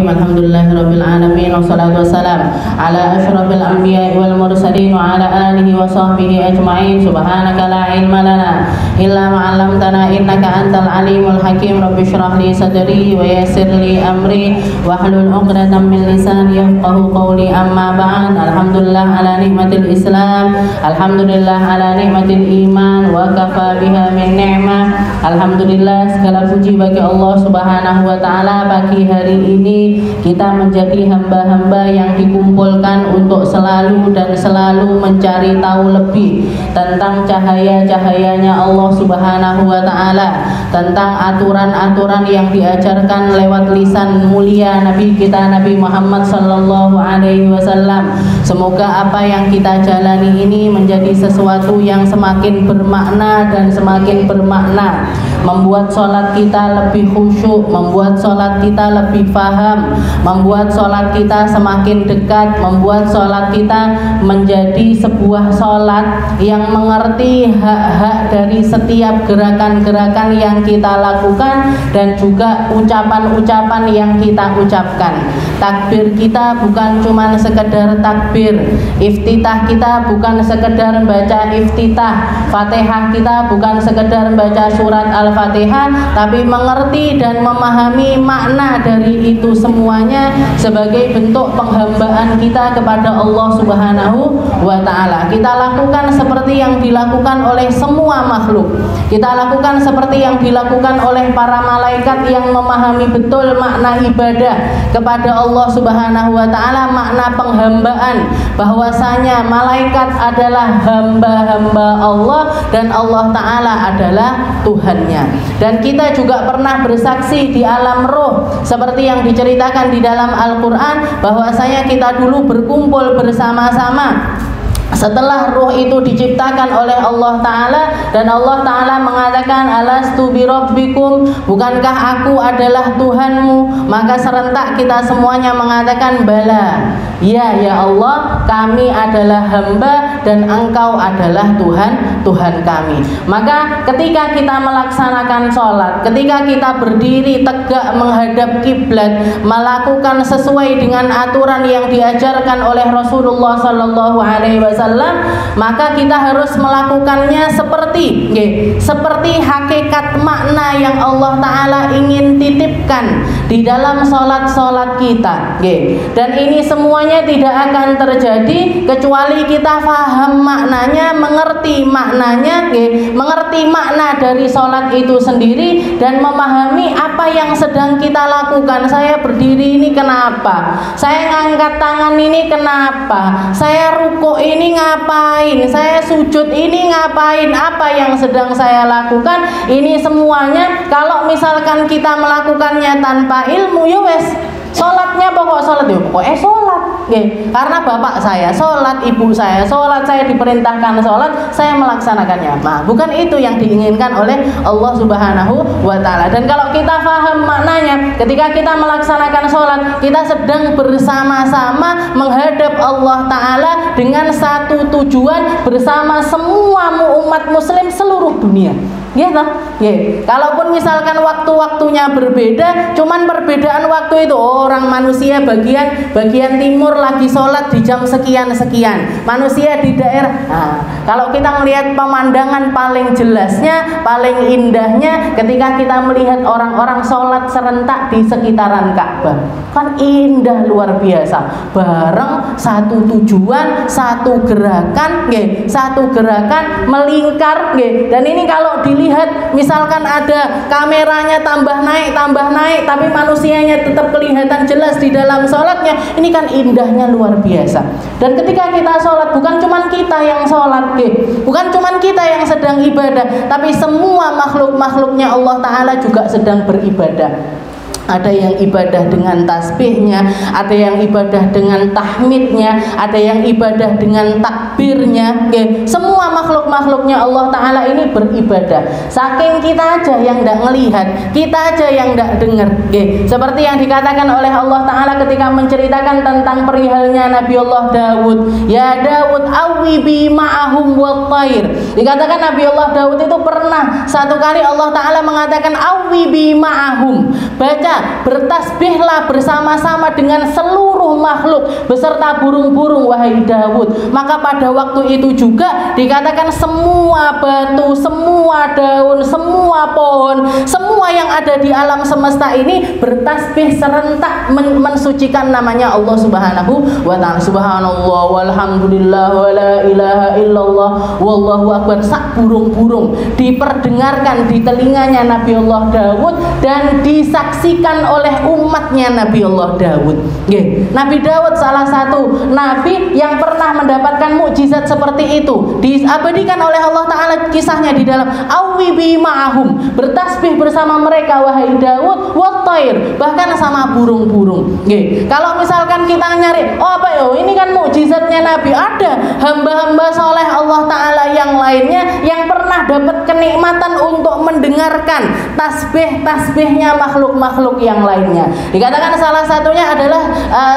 Bismillahirrahmanirrahim. Alhamdulillahirabbil alamin wassalatu wassalam ala asyrafil anbiya'i wal mursalin wa ala alihi wa sahbihi ajma'in. Subhanaka la ilma lana illa ma 'allamtana innaka antal alimul hakim. Rabbi shrah li sadri wa yassir li amri wahlul 'uqdatam min lisani yafqahu qawli. Amma ba'd. Alhamdulillah ala nikmatil Islam, alhamdulillah ala nikmatil iman, wa kafa biha min ni'mah. Alhamdulillah, segala puji bagi Allah Subhanahu wa taala. Pagi hari ini kita menjadi hamba-hamba yang dikumpulkan untuk selalu dan selalu mencari tahu lebih tentang cahaya-cahayanya Allah Subhanahu wa taala, tentang aturan-aturan yang diajarkan lewat lisan mulia Nabi kita Nabi Muhammad sallallahu alaihi wasallam. Semoga apa yang kita jalani ini menjadi sesuatu yang semakin bermakna dan semakin bermakna, membuat sholat kita lebih khusyuk, membuat sholat kita lebih paham, membuat sholat kita semakin dekat, membuat sholat kita menjadi sebuah sholat yang mengerti hak-hak dari setiap gerakan-gerakan yang kita lakukan dan juga ucapan-ucapan yang kita ucapkan. Takbir kita bukan cuma sekedar takbir, iftitah kita bukan sekedar baca iftitah, Fatihah kita bukan sekedar baca surat Al-Fatihah, tapi mengerti dan memahami makna dari itu semuanya sebagai bentuk penghambaan kita kepada Allah Subhanahu wa taala. Kita lakukan seperti yang dilakukan oleh semua makhluk. Kita lakukan seperti yang dilakukan oleh para malaikat yang memahami betul makna ibadah kepada Allah Subhanahu wa taala, makna penghambaan, bahwasanya malaikat adalah hamba-hamba Allah dan Allah taala adalah Tuhannya. Dan kita juga pernah bersaksi di alam roh seperti yang diceritakan di dalam Al-Qur'an, bahwasanya kita dulu berkumpul bersama-sama setelah ruh itu diciptakan oleh Allah Ta'ala, dan Allah Ta'ala mengatakan alastu birabbikum, bukankah aku adalah Tuhanmu? Maka serentak kita semuanya mengatakan bala, ya ya Allah, kami adalah hamba dan engkau adalah Tuhan kami. Maka ketika kita melaksanakan sholat, ketika kita berdiri tegak menghadap kiblat, melakukan sesuai dengan aturan yang diajarkan oleh Rasulullah Sallallahu Alaihi Wasallam, maka kita harus melakukannya seperti hakikat makna yang Allah Ta'ala ingin titipkan di dalam sholat kita. Dan ini semuanya tidak akan terjadi kecuali kita paham maknanya, mengerti maknanya, mengerti makna dari sholat itu sendiri, dan memahami apa yang sedang kita lakukan. Saya berdiri ini kenapa? Saya ngangkat tangan ini kenapa? Saya ruku ini ngapain? Saya sujud ini ngapain? Apa yang sedang saya lakukan? Ini semuanya kalau misalkan kita melakukannya tanpa ilmu, ya wes, sholatnya pokoknya sholat. Karena bapak saya sholat, ibu saya sholat, saya diperintahkan sholat, saya melaksanakannya. Nah, bukan itu yang diinginkan oleh Allah Subhanahu wa ta'ala. Dan kalau kita paham maknanya, ketika kita melaksanakan sholat, kita sedang bersama-sama menghadap Allah Ta'ala dengan satu tujuan bersama semua umat muslim seluruh dunia. Ya toh? Kalaupun misalkan waktu-waktunya berbeda, cuman perbedaan waktu itu, orang manusia bagian timur lagi sholat di jam sekian, manusia di daerah. Nah, kalau kita melihat pemandangan paling jelasnya, paling indahnya ketika kita melihat orang-orang sholat serentak di sekitaran Ka'bah, kan indah luar biasa, bareng satu tujuan, satu gerakan melingkar. Dan ini kalau dilihat, misalkan ada kameranya tambah naik, tapi manusianya tetap kelihatan jelas di dalam sholatnya, ini kan indahnya luar biasa. Dan ketika kita sholat, bukan cuma kita yang sholat, bukan cuma kita yang sedang ibadah, tapi semua makhluk-makhluknya Allah Ta'ala juga sedang beribadah. Ada yang ibadah dengan tasbihnya, ada yang ibadah dengan tahmidnya, ada yang ibadah dengan takbirnya. Semua makhluk-makhluknya Allah Ta'ala ini beribadah. Saking kita aja yang tidak melihat, kita aja yang tidak dengar. Seperti yang dikatakan oleh Allah Ta'ala ketika menceritakan tentang perihalnya Nabi Allah Dawud, ya Dawud awi bi ma'ahum wa thair. Dikatakan Nabi Allah Dawud itu pernah satu kali Allah Ta'ala mengatakan awi bi ma'ahum, baca Makanya bertasbihlah bersama-sama dengan seluruh makhluk beserta burung-burung wahai Daud. Maka pada waktu itu juga dikatakan semua batu, semua daun, semua pohon, semua yang ada di alam semesta ini bertasbih serentak mensucikan namanya Allah Subhanahu wa ta'ala. Subhanallah walhamdulillah wala ilaha illallah wallahu akbar. Sak burung-burung diperdengarkan di telinganya Nabi Allah Daud dan disaksikan oleh umatnya Nabi Allah Daud. Nabi Daud salah satu nabi yang pernah mendapatkan mukjizat seperti itu. Diabadikan oleh Allah Ta'ala kisahnya di dalam awi bi ma'ahum, bertasbih bersama mereka wahai Daud, wattair, bahkan sama burung-burung. Kalau misalkan kita nyari, oh apa ya, ini kan mukjizatnya Nabi, ada hamba-hamba soleh Allah Ta'ala yang lainnya yang pernah dapat kenikmatan untuk mendengarkan tasbih-tasbihnya makhluk-makhluk yang lainnya. Dikatakan salah satunya adalah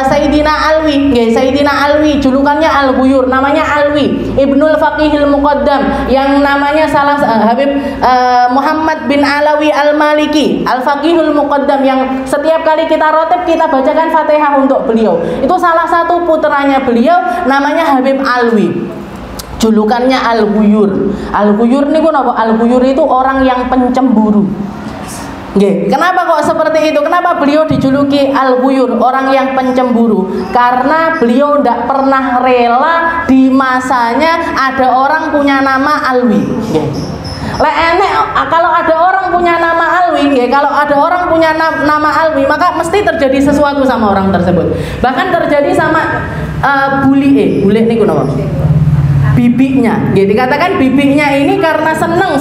Sayyidina Alwi. Sayyidina Alwi julukannya Al-Ghuyur, namanya Alwi Ibnul Faqihil Muqaddam, yang namanya Habib Muhammad bin Alawi Al-Maliki Al-Faqihul Muqaddam, yang setiap kali kita rotib kita bacakan Fatihah untuk beliau. Itu salah satu putranya beliau, namanya Habib Alwi, julukannya Al-Ghuyur. Al-Ghuyur niku napa? Al-Ghuyur itu orang yang pencemburu. Kenapa kok seperti itu? Kenapa beliau dijuluki Al-Ghuyur, orang yang pencemburu? Karena beliau tidak pernah rela di masanya ada orang punya nama Alwi. Kalau ada orang punya nama Alwi, kalau ada orang punya nama Alwi, maka mesti terjadi sesuatu sama orang tersebut. Bahkan terjadi sama bule niku napa? Bibinya, dikatakan bibinya ini karena seneng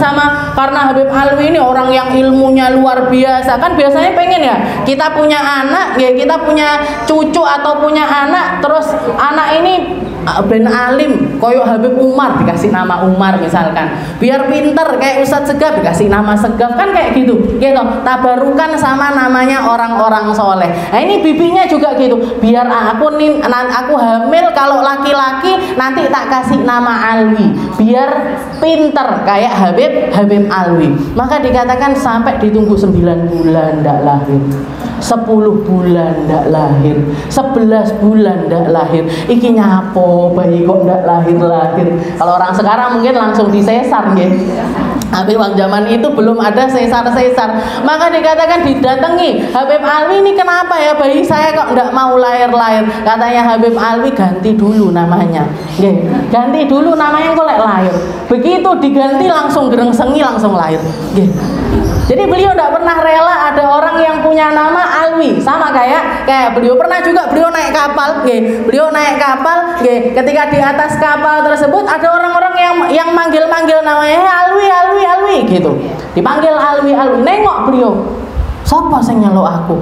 karena Habib Alwi ini orang yang ilmunya luar biasa. Kan biasanya pengen ya kita punya anak, kita punya cucu atau punya anak, terus anak ini ben alim koyok Habib Umar, dikasih nama Umar misalkan, biar pinter kayak Ustadz Segaf dikasih nama Segaf, kan kayak gitu tabarukan sama namanya orang-orang soleh. Nah ini bibinya juga gitu, biar aku hamil kalau laki-laki nanti tak kasih nama Alwi, biar pinter kayak Habib Alwi. Maka dikatakan sampai ditunggu 9 bulan ndak lahir, 10 bulan ndak lahir, 11 bulan ndak lahir. Iki nyapo bayi kok ndak lahir-lahir. Kalau orang sekarang mungkin langsung disesar tapi waktu zaman itu belum ada sesar-sesar. Maka dikatakan didatangi Habib Alwi, ini kenapa ya bayi saya kok ndak mau lahir-lahir? Katanya Habib Alwi, ganti dulu namanya. Ganti dulu namanya kok lahir. Begitu diganti langsung gerengsengi langsung lahir. Jadi beliau tidak pernah rela ada orang yang punya nama Alwi. Sama kayak beliau pernah juga beliau naik kapal. Beliau naik kapal. Ketika di atas kapal tersebut ada orang-orang yang manggil-manggil namanya Alwi gitu. Dipanggil Alwi. Nengok beliau, siapa sing nyeluk aku?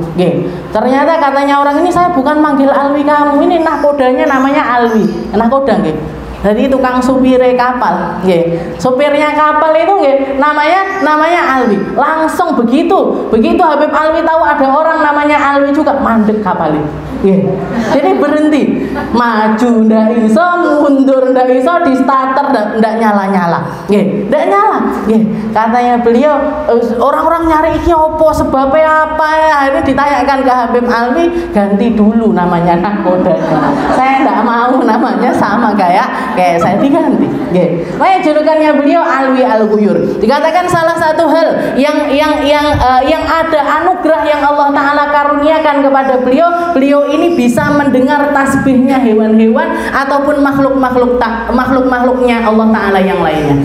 Ternyata katanya orang ini, saya bukan manggil Alwi kamu, ini nahkodanya namanya Alwi. Nahkoda jadi tukang supire kapal, supirnya kapal itu namanya Alwi. Langsung begitu Habib Alwi tahu ada orang namanya Alwi juga, mandek kapal itu. Jadi berhenti, maju ndak iso, mundur ndak iso, di starter ndak nyala. Ndak nyala. Katanya beliau, orang-orang nyari iki opo, sebabnya apa ya? Akhirnya ditanyakan ke Habib Alwi, ganti dulu namanya nakodanya. Saya ndak mau namanya sama kayak saya diganti. Makanya julukannya beliau Alwi Al-Ghuyur. Dikatakan salah satu hal yang ada anugerah yang Allah Ta'ala karuniakan kepada beliau ini bisa mendengar tasbihnya hewan-hewan ataupun makhluknya Allah Ta'ala yang lainnya.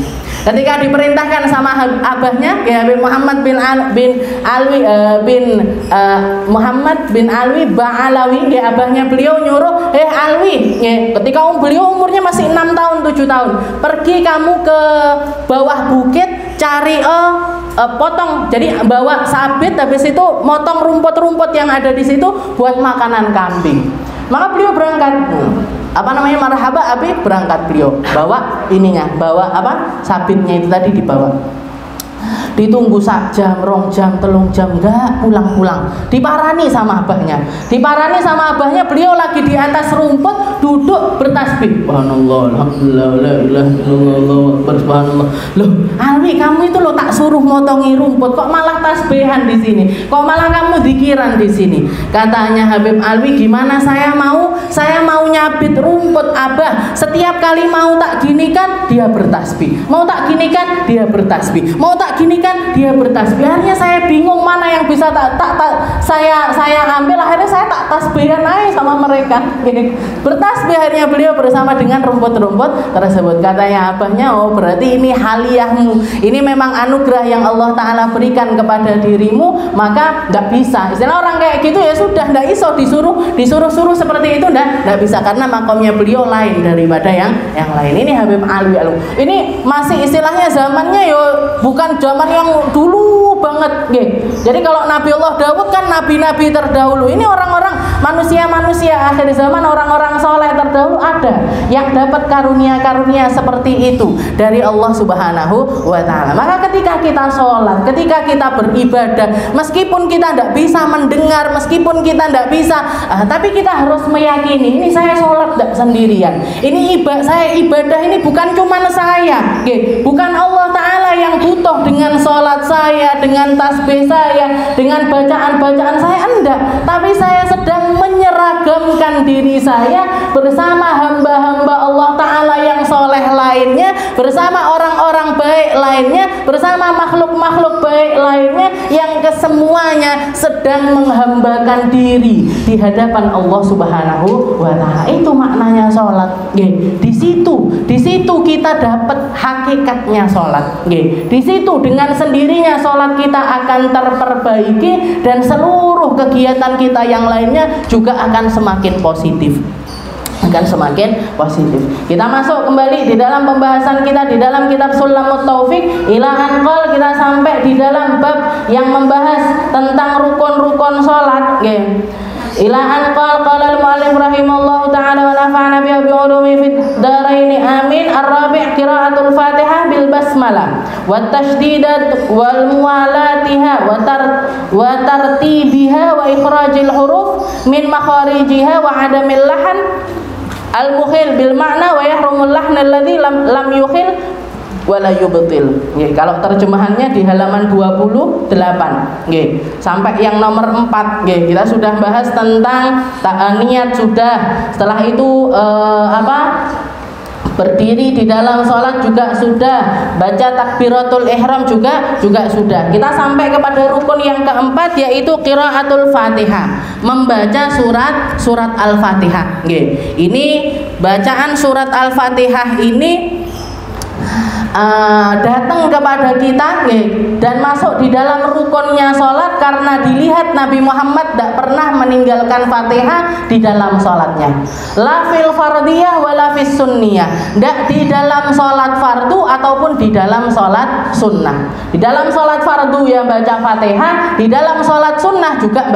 Ketika diperintahkan sama abahnya, Habib Muhammad bin Muhammad bin Alwi Ba'alawi, abahnya beliau nyuruh, Alwi, ketika beliau umurnya masih 6 tahun 7 tahun, pergi kamu ke bawah bukit cari potong, jadi bawa sabit, habis itu motong rumput-rumput yang ada di situ buat makanan kambing. Maka beliau berangkat, marhaba abi, berangkat beliau bawa sabitnya itu tadi dibawa. ditunggu sak jam, 2 jam, 3 jam, enggak pulang-pulang. Diparani sama abahnya. Beliau lagi di atas rumput duduk bertasbih. Subhanallah, alhamdulillah, la ilaha illallah, subhanallah. Loh, Alwi, kamu itu lo tak suruh motongi rumput, kok malah tasbihan di sini? Kok malah kamu dikiran di sini? Katanya Habib Alwi, gimana saya mau nyabit rumput, Abah. Setiap kali mau tak ginikan, dia bertasbih. Mau tak ginikan, dia bertasbih. Mau tak ginikan, dia bertasbih. Akhirnya saya bingung mana yang bisa saya ambil. Akhirnya saya tak tasbihan aja sama mereka. Bertasbih akhirnya beliau bersama dengan rumput-rumput tersebut. Katanya abahnya, oh berarti ini haliyahmu. Ini memang anugerah yang Allah Ta'ala berikan kepada dirimu, maka tidak bisa. Istilah orang kayak gitu ya sudah, tidak iso disuruh seperti itu, tidak bisa, karena makomnya beliau lain daripada yang lain. Ini Habib Alwi. Ini masih istilahnya zamannya yo bukan zaman yang dulu banget. Jadi kalau Nabiullah Daud kan nabi-nabi terdahulu. Ini orang-orang manusia akhir zaman, orang-orang soleh terdahulu ada yang dapat karunia-karunia seperti itu dari Allah Subhanahu wa Ta'ala. Maka ketika kita sholat, ketika kita beribadah, meskipun kita tidak bisa mendengar, meskipun kita tidak bisa, tapi kita harus meyakini, ini saya sholat tidak sendirian. Ini ibadah ini bukan cuma saya, bukan Allah Ta'ala yang butuh dengan sholat saya, dengan tasbih saya, dengan bacaan-bacaan saya, enggak. Tapi saya sedang menyeragamkan diri saya bersama hamba-hamba Allah Ta'ala yang soleh lainnya, bersama orang-orang baik lainnya, bersama makhluk-makhluk baik lainnya yang kesemuanya sedang menghambakan diri di hadapan Allah Subhanahu wa Ta'ala. Itu maknanya sholat. Di situ kita dapat hakikatnya sholat. Di situ dengan sendirinya sholat kita akan terperbaiki dan seluruh kegiatan kita yang lainnya juga akan semakin positif. Kita masuk kembali di dalam pembahasan kita di dalam kitab Sulamut Taufik ila anqal. Kita sampai di dalam bab yang membahas tentang rukun-rukun salat. Ila anqal qala al-mu'allif rahimallahu ta'ala wa nafa'ana bi ulumi fid daraini amin. Ar-rabi' qira'atul Fatihah bil basmalah wa tashdidat wal muwalatiha wa tartibiha wa ikhrajil huruf min makharijiha wa adamil lahan al-mukhil bil makna wa yahrumul lahn alladhi lam yukhil wala yubtil. Kalau terjemahannya di halaman 28 sampai yang nomor 4 kita sudah bahas tentang niat sudah. Setelah itu berdiri di dalam sholat juga sudah, baca takbiratul ihram juga sudah. Kita sampai kepada rukun yang keempat, yaitu qiraatul Fatihah, membaca surat Al-Fatihah. Ini bacaan surat Al-Fatihah ini datang kepada kita dan masuk di dalam rukunnya sholat, karena dilihat Nabi Muhammad tidak pernah meninggalkan Fatihah di dalam sholatnya, la fil fardiyah wala fis sunniyah, tidak di dalam sholat fardu ataupun di dalam sholat sunnah. Di dalam sholat fardu ya baca Fatihah, di dalam sholat sunnah juga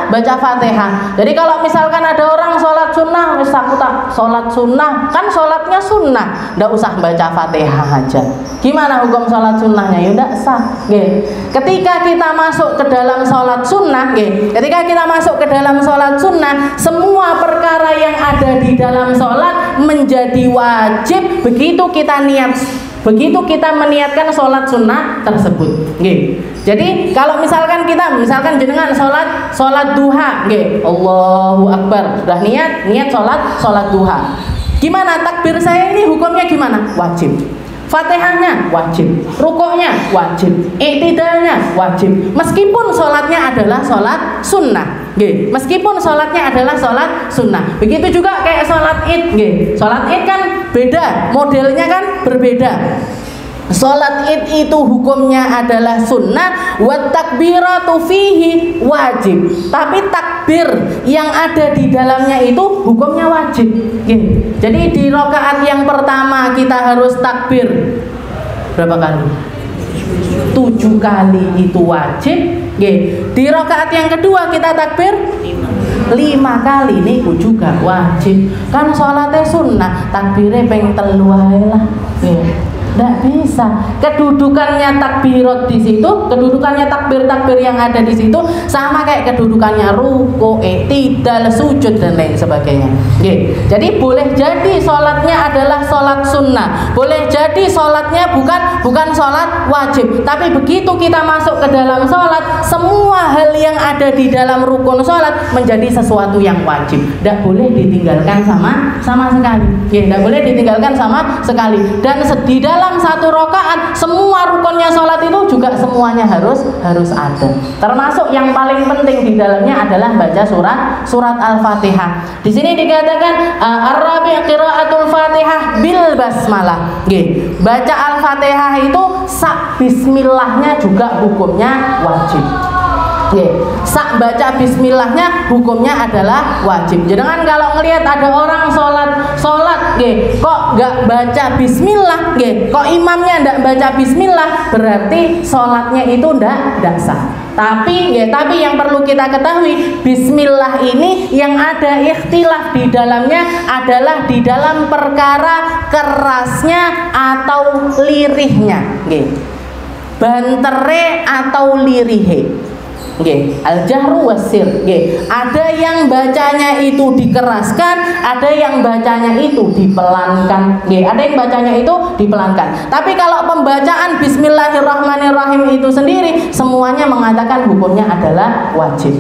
baca Fatihah. Jadi kalau misalkan ada orang sholat sunnah, aku tak sholat sunnah, kan sholatnya sunnah, tidak usah baca Fatihah aja. Gimana hukum sholat sunnahnya? Ya tidak sah. Ketika kita masuk ke dalam sholat sunnah, semua perkara yang ada di dalam sholat menjadi wajib begitu kita meniatkan sholat sunnah tersebut. Jadi kalau misalkan jenengan sholat duha, Allahu Akbar, sudah niat sholat duha. Gimana takbir saya ini hukumnya gimana? Wajib. Fatihahnya wajib, rukuknya wajib, iktidalnya wajib, meskipun sholatnya adalah sholat sunnah. Meskipun sholatnya adalah sholat sunnah. Begitu juga kayak sholat id. Sholat id kan beda, modelnya kan berbeda. Sholat id itu hukumnya adalah sunnah, wa takbiratu fihi wajib. Tapi takbir yang ada di dalamnya itu hukumnya wajib. Jadi di rakaat yang pertama kita harus takbir berapa kali? 7 kali itu wajib. Di rakaat yang kedua kita takbir 5 kali, ini juga wajib. Kan sholatnya sunnah, takbirnya peng 3 lah. Tidak bisa. Kedudukannya takbirat di situ, kedudukannya takbir-takbir yang ada di situ sama kayak kedudukannya ruku, i'tidal, sujud dan lain sebagainya. Jadi boleh jadi sholatnya adalah sholat sunnah, boleh jadi sholatnya bukan sholat wajib. Tapi begitu kita masuk ke dalam sholat, semua hal yang ada di dalam rukun sholat menjadi sesuatu yang wajib. Tidak boleh ditinggalkan sama sekali. Tidak boleh ditinggalkan sama sekali. Dan di dalam satu rakaat semua rukunnya sholat itu juga semuanya harus ada. Termasuk yang paling penting di dalamnya adalah baca surat Al-Fatihah. Di sini dikatakan ar-rabi' qiraatul Fatihah bil basmalah. Baca Al-Fatihah itu sak bismillahnya juga hukumnya wajib. Sak baca bismillahnya hukumnya adalah wajib. Jangan kalau ngelihat ada orang sholat kok nggak baca bismillah, kok imamnya nggak baca bismillah, berarti sholatnya itu nggak sah. Tapi yang perlu kita ketahui, bismillah ini yang ada ikhtilaf di dalamnya adalah di dalam perkara kerasnya atau lirihnya, bantere atau lirihe. Al-jahru wasir. Ada yang bacanya itu dikeraskan, ada yang bacanya itu dipelankan. Ada yang bacanya itu dipelankan. Tapi kalau pembacaan bismillahirrahmanirrahim itu sendiri semuanya mengatakan hukumnya adalah wajib.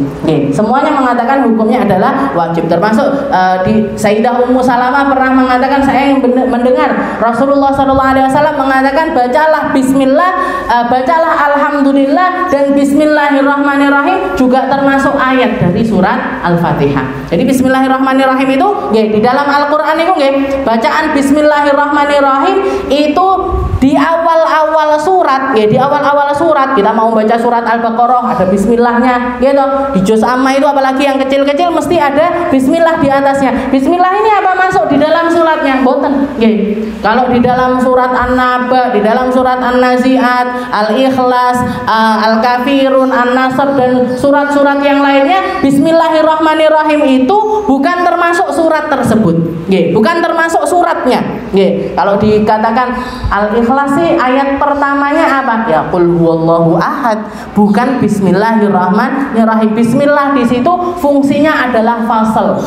Semuanya mengatakan hukumnya adalah wajib. Termasuk di Sayyidah Ummu Salamah pernah mengatakan, saya yang mendengar Rasulullah SAW mengatakan bacalah bismillah, bacalah alhamdulillah dan bismillahirrahmanirrahim juga termasuk ayat dari surat Al-Fatihah. Jadi bismillahirrahmanirrahim itu di dalam Al-Qur'an itu bacaan bismillahirrahmanirrahim itu di awal-awal surat, di awal-awal surat kita mau baca surat Al-Baqarah ada bismillahnya, gitu. Di juz amma itu apalagi yang kecil-kecil mesti ada bismillah di atasnya. Bismillah ini apa masuk di dalam suratnya? Boten. Kalau di dalam surat An-Naba, di dalam surat An-Nazi'at, Al-Ikhlas, Al-Kafirun, An-Nasr dan surat-surat yang lainnya, bismillahirrahmanirrahim itu bukan termasuk surat tersebut. Bukan termasuk suratnya. Kalau dikatakan Al-Ikhlas sih ayat pertamanya apa? Ya qul huwallahu ahad, bukan bismillahirrahmanirrahim. Bismillah di situ fungsinya adalah fasal,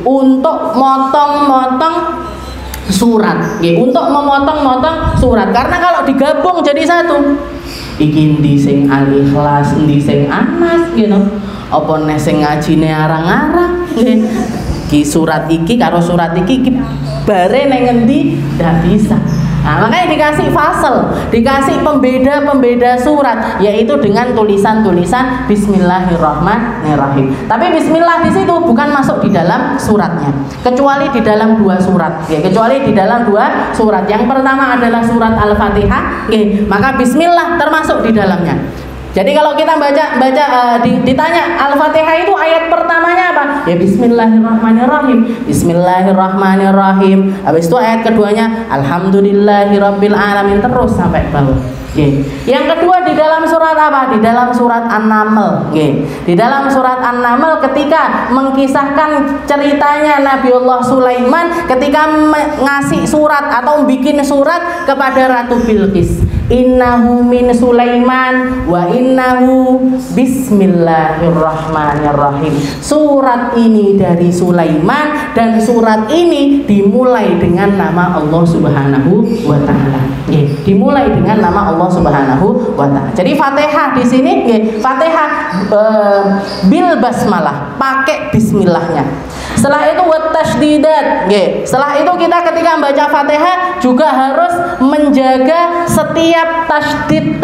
untuk motong-motong surat, untuk memotong-motong surat. Karena kalau digabung jadi satu, iki ndi sing Al-Ikhlas, ndi sing Anas, gitu. Apa nek sing ngajine arang-arang, ki surat iki karo surat iki bare ning ngendi ndak bisa. Nah, makanya dikasih fasal, dikasih pembeda surat, yaitu dengan tulisan-tulisan bismillahirrahmanirrahim. Tapi bismillah di situ bukan masuk di dalam suratnya, kecuali di dalam dua surat. Kecuali di dalam dua surat. Yang pertama adalah surat Al-Fatihah, maka bismillah termasuk di dalamnya. Jadi kalau kita ditanya Al-Fatihah itu ayat pertamanya apa? Ya bismillahirrahmanirrahim. Bismillahirrahmanirrahim. Habis itu ayat keduanya alhamdulillahirabbil alamin, terus sampai bawah. Yang kedua di dalam surat apa? Di dalam surat An-Naml. Di dalam surat An-Naml ketika mengkisahkan ceritanya Nabiullah Sulaiman ketika ngasih surat atau bikin surat kepada Ratu Bilqis. Innahu min Sulaiman wa innahu bismillahirrahmanirrahim. Surat ini dari Sulaiman dan surat ini dimulai dengan nama Allah Subhanahu wa taala. Dimulai dengan nama Allah Subhanahu wa taala. Jadi Fatihah di sini Fatihah bil basmalah, pakai bismillahnya. Setelah itu watasdidat. Setelah itu kita ketika membaca Fatihah juga harus menjaga setiap tasdid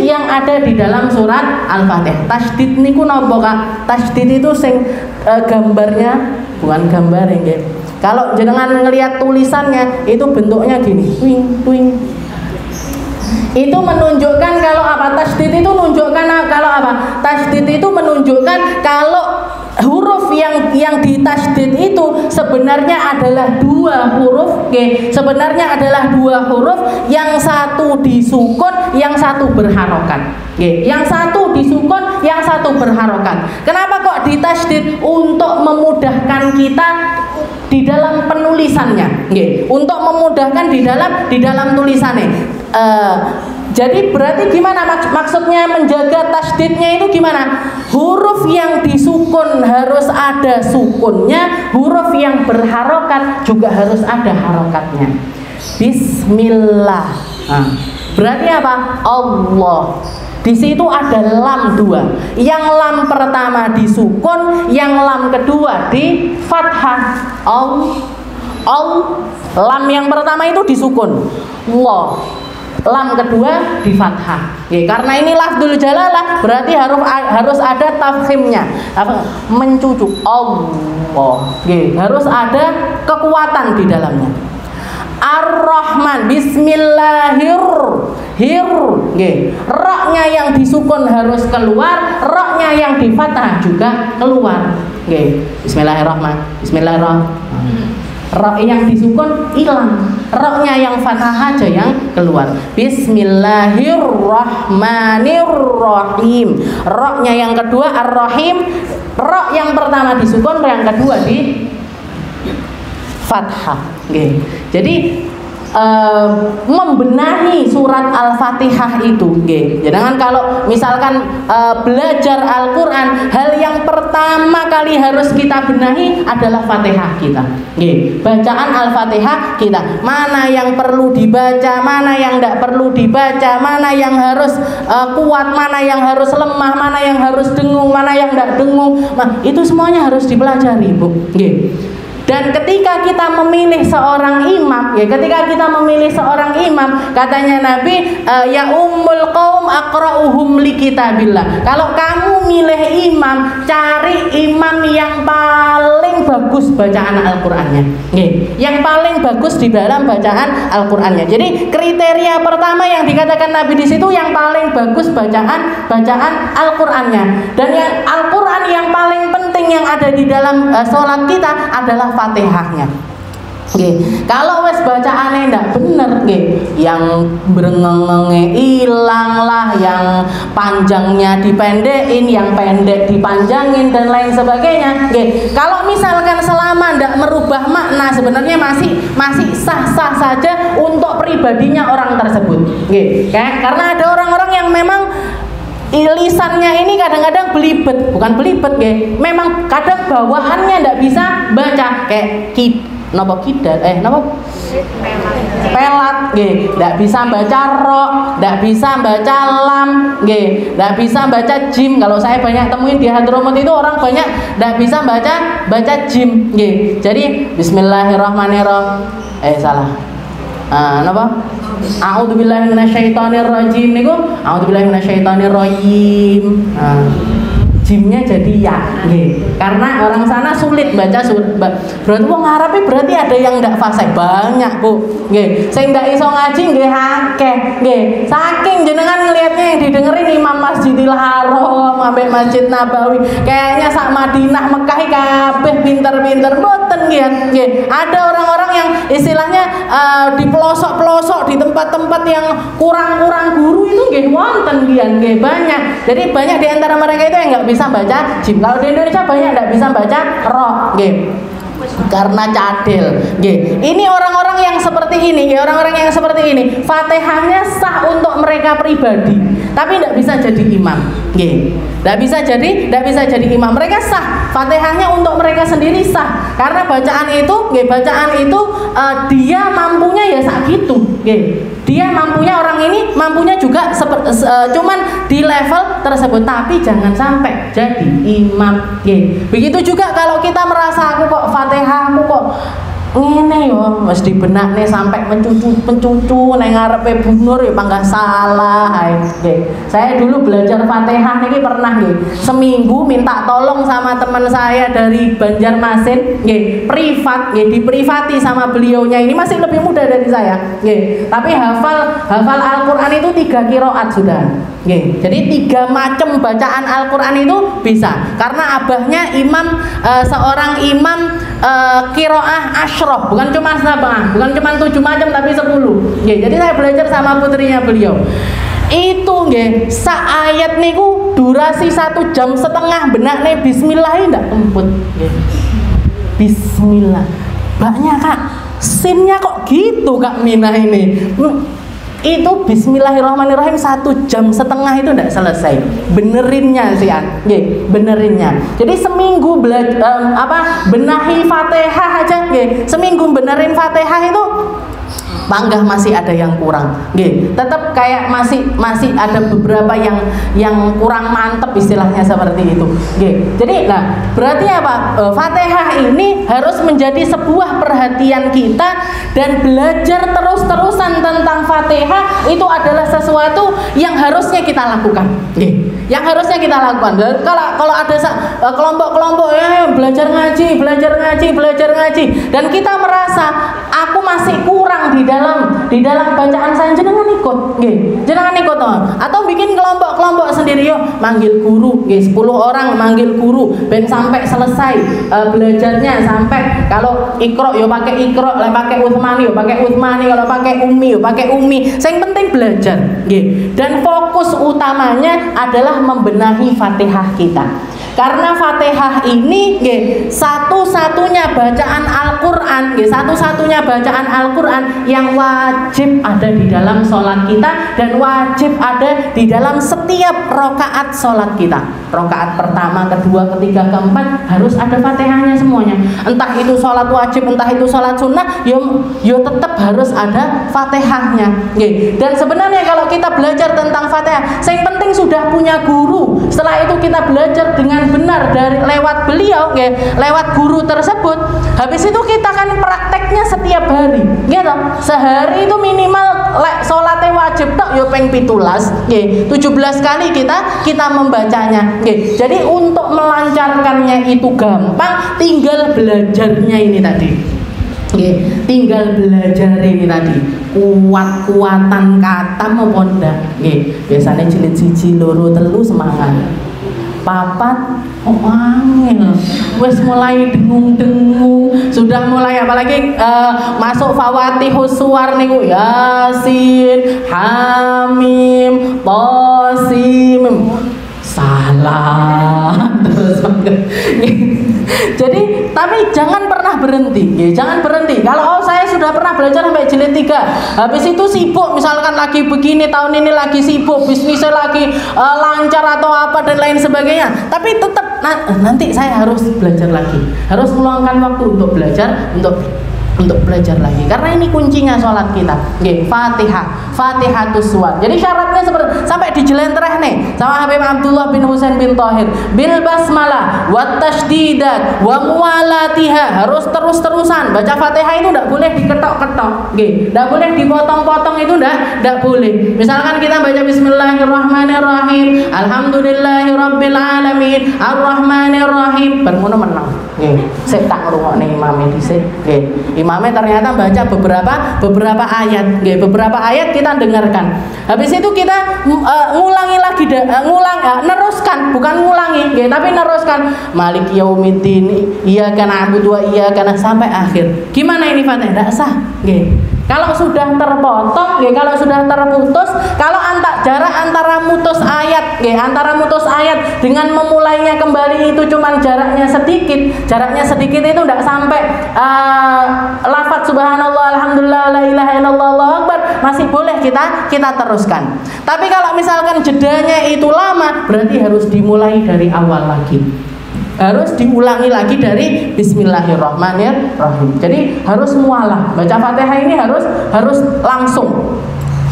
yang ada di dalam surat Al-Fatihah. Tasdid niku napa, Kak? Tasdid itu sing gambarnya bukan gambar nggih. Kalau jenengan ngelihat tulisannya itu bentuknya gini, twing. Itu menunjukkan kalau apa? Tasdid itu menunjukkan kalau apa? Tasdid itu menunjukkan kalau huruf yang ditasdid itu sebenarnya adalah dua huruf, sebenarnya adalah dua huruf, yang satu disukun, yang satu berharokat. Yang satu disukun, yang satu berharokat. Kenapa kok ditasydid? Untuk memudahkan kita di dalam penulisannya, untuk memudahkan di dalam tulisannya. Jadi berarti gimana maksudnya menjaga tasydidnya itu gimana? Huruf yang disukun harus ada sukunnya, huruf yang berharokat juga harus ada harokatnya. Bismillah. Berarti apa? Allah. Di situ ada lam dua. Yang lam pertama disukun, yang lam kedua di fathah. Lam yang pertama itu disukun. Allah. Lam kedua di fathah. Karena ini lafdzul jalalah, berarti harus ada tafkhimnya. Mencucuk Allah. Harus ada kekuatan di dalamnya. Ar-Rahman, Ra-nya yang disukun harus keluar, Ra-nya yang di fathah juga keluar. Bismillahirrahmanirrahim. Ra yang disukun hilang, Ra-nya yang fathah aja yang keluar. Bismillahirrahmanirrahim. Ra-nya yang kedua Ar-Rahim, Ra yang pertama disukun, yang kedua di fathah. Jadi membenahi surat Al-Fatihah itu, jangan kalau misalkan belajar Al-Quran, hal yang pertama kali harus kita benahi adalah Fatihah kita, bacaan Al-Fatihah kita, mana yang perlu dibaca, mana yang tidak perlu dibaca, mana yang harus kuat, mana yang harus lemah, mana yang harus dengung, mana yang tidak dengung, itu semuanya harus dipelajari, Bu. Dan ketika kita memilih seorang imam, katanya Nabi, ya ummul qaum aqra'uhum li kitabillah. Kalau kamu milih imam, cari imam yang paling bagus bacaan Al-Qur'annya. Yang paling bagus di dalam bacaan Al-Qur'annya. Jadi kriteria pertama yang dikatakan Nabi di situ yang paling bagus bacaan Al-Qur'annya. Dan yang Al-Qur'an yang paling penting yang ada di dalam sholat kita adalah Fatihahnya. Kalau wes bacaannya ndak bener, yang berengenge hilang lah, yang panjangnya dipendekin, yang pendek dipanjangin dan lain sebagainya. Kalau misalkan selama ndak merubah makna, sebenarnya masih sah-sah saja untuk pribadinya orang tersebut. Karena ada orang-orang yang memang lisannya ini kadang-kadang belibet, bukan belibet, memang kadang bawaannya ndak bisa baca, kayak pelat, ndak bisa baca ro, ndak bisa baca lam, ndak bisa baca jim. Kalau saya banyak temuin di Hadramut itu orang banyak ndak bisa baca jim. Jadi Bismillahirrahmanirrahim. Salah. A'udzubillahi minasyaitonirrajim niku a'udzubillahi minasyaitonirrajim. Jimnya jadi ya, karena orang sana sulit baca berarti wong Arabe berarti ada yang ndak fasih banyak, Bu. Sing ndak iso ngaji nggih akeh, saking jenengan ngelihatnya yang didengerin Imam Masjidil Haram ambek Masjid Nabawi, kayaknya sak Madinah Mekah kabeh pinter-pinter mboten nggih. Ada orang-orang yang istilahnya di pelosok-pelosok, di tempat-tempat yang kurang-kurang guru itu nggih wonten nggih banyak. Jadi banyak di antara mereka itu yang nggak bisa baca jim. Kalau di Indonesia banyak nggak bisa baca roh, karena cadel. Ini orang-orang yang seperti ini, orang-orang yang seperti ini, Fatihahnya sah untuk mereka pribadi, tapi tidak bisa jadi imam. Tidak bisa jadi imam. Mereka sah, Fatihahnya untuk mereka sendiri sah, karena bacaan itu dia mampunya ya sak gitu. Dia mampunya, orang ini mampunya juga cuman di level tersebut, tapi jangan sampai jadi imam. Begitu juga kalau kita merasa aku kok Fatihah aku kok ngene yo, mesti benakne sampai pencucu neng ngarepe bunur ya pangga salah. Saya dulu belajar Fatihah niki pernah seminggu minta tolong sama teman saya dari Banjarmasin, privat, diprivati sama beliaunya, ini masih lebih muda dari saya, tapi hafal Al-Quran itu 3 qiraat sudah. Jadi 3 macam bacaan Al-Quran itu bisa, karena abahnya seorang imam qiraah asyraf, bukan cuma sabah, bukan cuma 7 macam tapi 10. Jadi saya belajar sama putrinya beliau. Itu sak ayat niku 2 durasi 1,5 jam benakne bismillah ndak kemput. Bismillah. Mbaknya Kak, sinnya kok gitu Kak Mina ini? Itu bismillahirrahmanirrahim 1,5 jam itu ndak selesai. Benerinnya sih benerinnya. Jadi seminggu benahi Fatihah aja seminggu benerin Fatihah itu panggah masih ada yang kurang, tetap kayak masih ada beberapa yang kurang mantep istilahnya seperti itu, Jadi, berarti apa? Fatihah ini harus menjadi sebuah perhatian kita dan belajar terus-terusan tentang Fatihah itu adalah sesuatu yang harusnya kita lakukan, Yang harusnya kita lakukan. Kalau ada kelompok-kelompok belajar ngaji, dan kita merasa aku masih kurang di dalam bacaan saya, jenengan ikut, jenengan ikut atau bikin kelompok sendiri manggil guru, 10 orang manggil guru, ben sampai selesai belajarnya, sampai kalau ikro pakai ikro, pakai uthmani pakai uthmani, kalau pakai umi. Yang penting belajar, dan fokus utamanya adalah membenahi Fatihah kita. Karena Fatihah ini satu-satunya bacaan Al-Quran yang wajib ada di dalam sholat kita dan wajib ada di dalam setiap rokaat sholat kita. Rokaat pertama, kedua, ketiga, keempat harus ada Fatihahnya semuanya. Entah itu sholat wajib, entah itu sholat sunnah, yo tetap harus ada Fatihahnya. Dan sebenarnya kalau kita belajar tentang Fatihah, yang penting sudah punya guru. Setelah itu kita belajar dengan benar lewat beliau, lewat guru tersebut. Habis itu kita kan prakteknya setiap hari, Sehari itu minimal sholatnya wajib tak yo peng 17 kali kita membacanya. Jadi untuk melancarkannya itu gampang, tinggal belajarnya ini tadi. Tinggal belajar ini tadi, kuatan kata maupun ndak. Biasanya jilid 1, 2, 3 semangat. Papat angel, wes mulai dengung-dengung, sudah mulai apalagi masuk Fawatihus Suwar niku, Yasin, Hamim, Tosim, salah terus. Jadi tapi jangan pernah berhenti, jangan berhenti. Kalau saya sudah pernah belajar sampai jilid 3, habis itu sibuk, misalkan lagi begini, tahun ini lagi sibuk, bisnisnya lagi lancar atau apa dan lain sebagainya, tapi tetap nanti saya harus belajar lagi, harus meluangkan waktu untuk belajar, untuk belajar lagi, karena ini kuncinya sholat kita. Fatihatus Suwar. Jadi syaratnya seperti sampai dijelentreh nih sama Habib Abdullah bin Husain bin Thahir, bil basmalah wa tasdidat wa muwalatiha, harus terus-terusan baca Fatihah itu tidak boleh diketok-ketok, tidak boleh dipotong-potong, itu tidak boleh. Misalkan kita baca Bismillahirrahmanirrahim, Alhamdulillahirabbil alamin, Arrahmanirrahim, bermono menang. Saya tak ngrungokne imame dhisik. Imamnya ternyata baca beberapa ayat, beberapa ayat kita dengarkan. Habis itu kita ngulangi lagi, neruskan, bukan ngulangi, tapi neruskan. Maliki yaumiddin, iyyaka na'budu wa iyyaka nasta'in sampai akhir. Gimana ini Fatihah? Tidak sah. Kalau sudah terpotong, kalau sudah terputus, kalau jarak antara mutus ayat dengan memulainya kembali itu cuman jaraknya sedikit itu tidak sampai lafaz subhanallah, alhamdulillah, la ilaha illallah, Allahu akbar, masih boleh kita teruskan. Tapi kalau misalkan jedanya itu lama, berarti harus dimulai dari awal lagi. Harus diulangi lagi dari Bismillahirrahmanirrahim. Jadi harus mualah. Baca Fatihah ini harus langsung,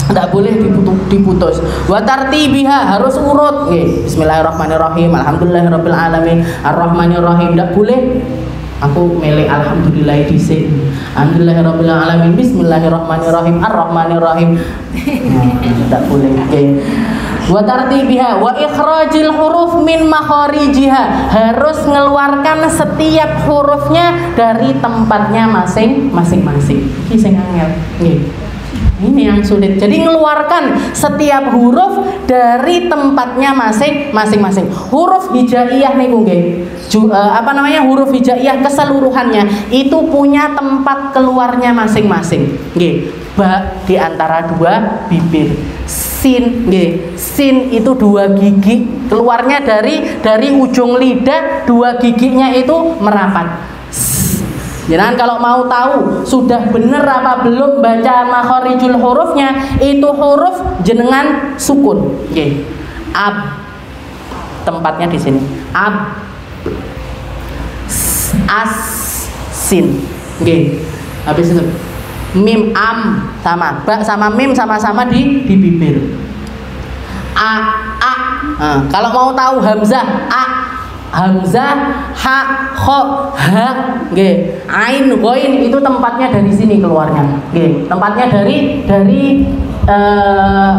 tidak boleh diputus. Wa tartibiha, harus urut. Bismillahirrahmanirrahim, alhamdulillahirabbil alamin, arrahmanirrahim. Tidak boleh aku milih alhamdulillah dhisik, alhamdulillahirabbil alamin, bismillahirrahmanirrahim, arrahmanirrahim. Tidak boleh. Wa tartibiha wa ikhrajil huruf min makharijiha, harus mengeluarkan setiap hurufnya dari tempatnya masing-masing. Iki sing angel. Ini yang sulit. Jadi mengeluarkan setiap huruf dari tempatnya masing-masing. Huruf hijaiyah niku nggih. Huruf hijaiyah keseluruhannya itu punya tempat keluarnya masing-masing. Nggih. Ba di antara dua bibir. sin, nggih. Sin itu 2 gigi, keluarnya dari ujung lidah, 2 giginya itu merapat. Jangan kalau mau tahu sudah bener apa belum baca makharijul hurufnya, itu huruf jenengan sukun, nggih. Ab, tempatnya di sini. Ab, as, sin, nggih. Habis itu mim, am sama, ba sama mim sama-sama di bibir. A. Nah, kalau mau tahu hamzah, a, hamzah, ha, kho, ha, nggih. Ain, ghain itu tempatnya dari sini keluarnya, nggih. Tempatnya dari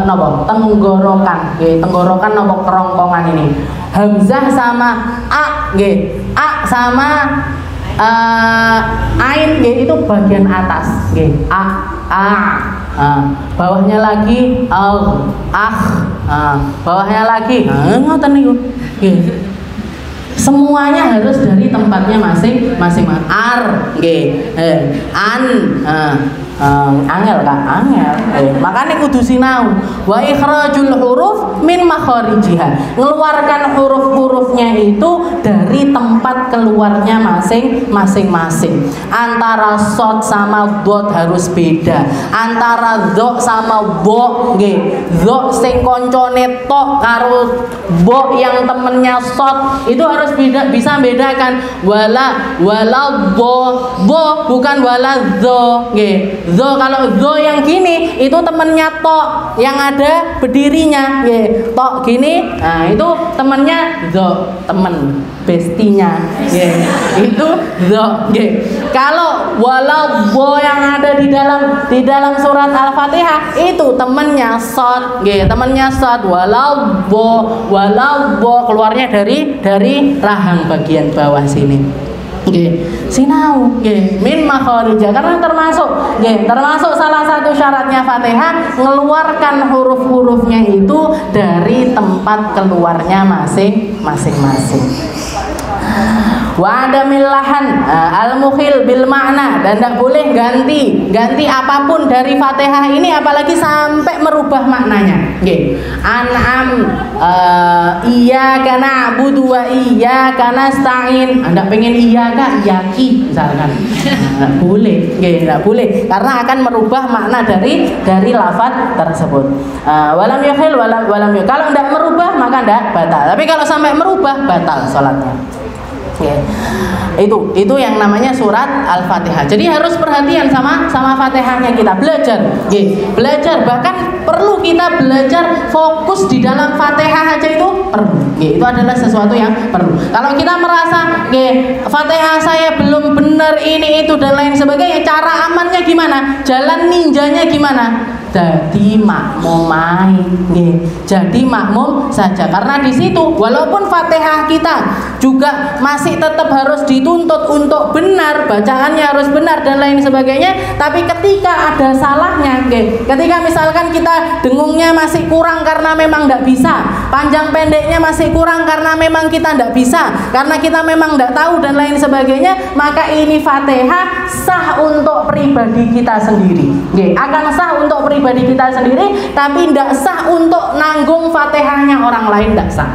napa? Tenggorokan, nggih. Tenggorokan napa kerongkongan ini. Hamzah sama a, nggih. A sama ain, nggih, itu bagian atas, nggih. Bawahnya lagi bawahnya lagi ngoten niku, nggih. Semuanya harus dari tempatnya masing-masing. Ar, nggih. An, angel Kak, angel. Makanya kudu sinau. Wa ikhrajul huruf min makharijiha. Mengeluarkan huruf-hurufnya itu dari tempat keluarnya masing-masing. Antara shad sama dot harus beda. Antara dha sama bo, nggih. Dha sing koncone tok karo bo yang temennya shad itu harus bisa bedakan. Wala bo bukan wala dho, nggih. Dho, kalau dho yang gini itu temennya tok yang ada berdirinya, nggih. Tok gini, nah itu temennya dho, temen bestinya, nggih. Itu dho, nggih. Kalau wala bo yang ada di dalam surat Al-Fatihah itu temennya shad, nggih, temennya shad. Wala bo keluarnya dari rahang bagian bawah sini. Nggih, sinau nggih min makharijah, karena termasuk salah satu syaratnya Fatihah mengeluarkan huruf-hurufnya itu dari tempat keluarnya masing-masing. Wa adamil lahan al-mukhil bil makna, dan tidak boleh ganti apapun dari Fatihah ini apalagi sampai merubah maknanya, nggih. An'am, iyyaka na'budu wa iyyaka nasta'in. Anda pengen iyyaka, iyyaki misalkan. Enggak boleh, nggih, enggak boleh karena akan merubah makna dari lafaz tersebut. Walam yukhil walam yukhil. Kalau tidak merubah maka tidak batal. Tapi kalau sampai merubah batal salatnya. Okay. Itu yang namanya surat Al-Fatihah. Jadi harus perhatian sama Fatihahnya, kita belajar, belajar, bahkan perlu kita belajar fokus di dalam Fatihah aja itu perlu. Itu adalah sesuatu yang perlu. Kalau kita merasa Fatihah saya belum benar ini itu dan lain sebagainya, cara amannya gimana? Jalan ninjanya gimana? Jadi makmum jadi makmum saja, karena di situ walaupun Fatihah kita juga masih tetap harus dituntut untuk benar, bacaannya harus benar dan lain sebagainya, tapi ketika ada salahnya, ketika misalkan kita dengungnya masih kurang karena memang tidak bisa, panjang pendeknya masih kurang karena memang kita tidak bisa, karena kita memang tidak tahu dan lain sebagainya, maka ini Fatihah sah untuk pribadi kita sendiri, akan sah untuk pribadi kita sendiri, tapi tidak sah untuk nanggung Fatihahnya orang lain, tidak sah.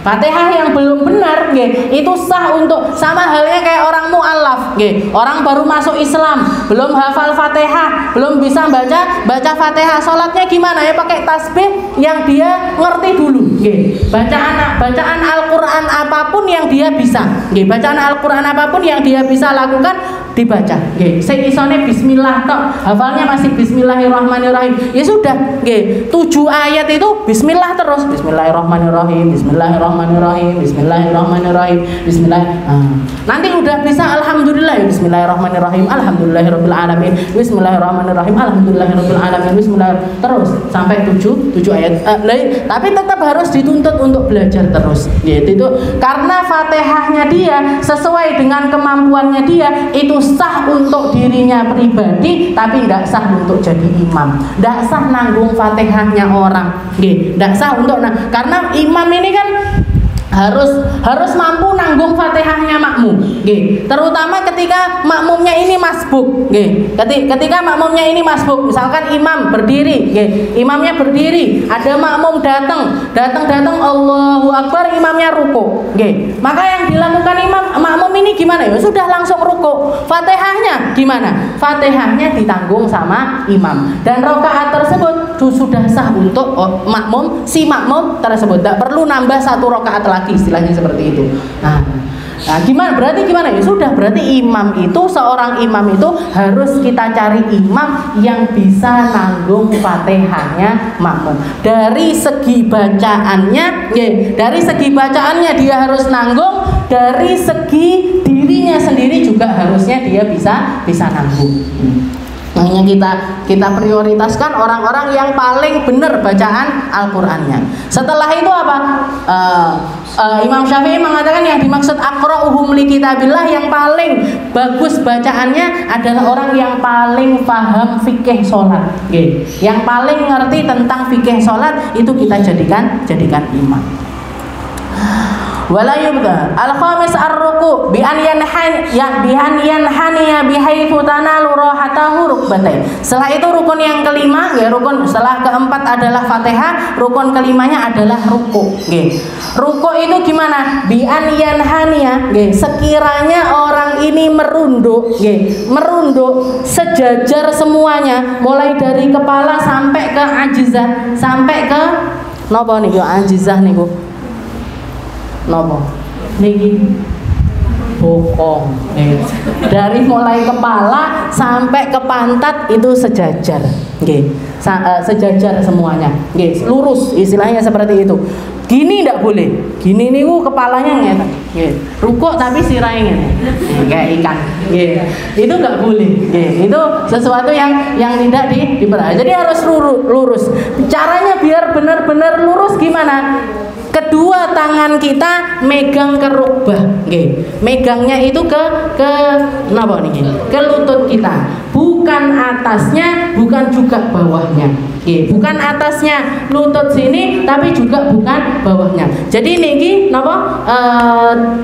Fatihah yang belum benar itu sah untuk, sama halnya kayak orang mu'allaf, orang baru masuk Islam, belum hafal Fatihah, belum bisa baca Fatihah, sholatnya gimana ya? Pakai tasbih yang dia ngerti dulu, bacaan Al-Quran apapun yang dia bisa, bacaan Al-Quran apapun yang dia bisa lakukan dibaca, sing isone bismillah tok, hafalnya masih bismillahirrahmanirrahim, ya sudah, 7 ayat itu bismillah terus, bismillahirrahmanirrahim, bismillahirrahmanirrahim, bismillahirrahmanirrahim, nanti udah bisa alhamdulillah, ya bismillahirrahmanirrahim, alhamdulillahirabbil alamin, bismillahirrahmanirrahim, alhamdulillahirabbil alamin, bismillah, terus sampai 7 ayat. Tapi tetap harus dituntut untuk belajar terus, itu karena Fatihahnya dia sesuai dengan kemampuannya dia, itu sah untuk dirinya pribadi, tapi tidak sah untuk jadi imam, tidak sah nanggung Fatihahnya orang, tidak sah untuk karena imam ini kan harus mampu nanggung Fatihahnya makmum, terutama ketika makmumnya ini masbuk masbuk, nggih. Ketika makmumnya ini masbuk, misalkan imam berdiri, nggih. Imamnya berdiri, ada makmum datang, Allahu Akbar, imamnya ruku, nggih. Maka yang dilakukan makmum ini gimana ya? Sudah langsung ruku. Fatihahnya gimana? Fatihahnya ditanggung sama imam. Dan rakaat tersebut sudah sah untuk si makmum tersebut. Tidak perlu nambah 1 rakaat lagi, istilahnya seperti itu. Nah, gimana? Berarti gimana ya? Sudah, berarti seorang imam itu harus kita cari imam yang bisa nanggung Fatihahnya makmum. Dari segi bacaannya, dia harus nanggung. Dari segi dirinya sendiri juga harusnya dia bisa nanggung. Makanya kita prioritaskan orang-orang yang paling benar bacaan Al-Qur'annya. Setelah itu apa? Imam Syafi'i mengatakan yang dimaksud aqra'uhum li kitabillah, yang paling bagus bacaannya adalah orang yang paling paham fikih sholat. Yang paling ngerti tentang fikih sholat itu kita jadikan imam. Wala yubda al-khamis ar-ruku bi an yanhaniya bihaitsu tanalu rahatahu rukbatai. Setelah itu rukun yang kelima, setelah keempat adalah Fatihah, rukun kelimanya adalah ruku. Ruku itu gimana? Bi an yanhaniya, sekiranya orang ini merunduk, sejajar semuanya, mulai dari kepala sampai ke ajizah, sampai ke napa niku ajizah niku? Nopo niki bokong, dari mulai kepala sampai ke pantat itu sejajar, sejajar semuanya, lurus, istilahnya seperti itu. Gini tidak boleh, gini niku kepalanya ngeten, rukuk tapi sirahnya kayak ikan, itu nggak boleh, itu sesuatu yang tidak diperhatikan. Jadi harus lurus. Caranya biar benar-benar lurus gimana? Kedua tangan kita megang ke rukbah, megangnya itu ke napa niki? Ke lutut kita, bukan atasnya, bukan juga bawahnya. Bukan atasnya lutut sini, tapi juga bukan bawahnya. Jadi niki napa?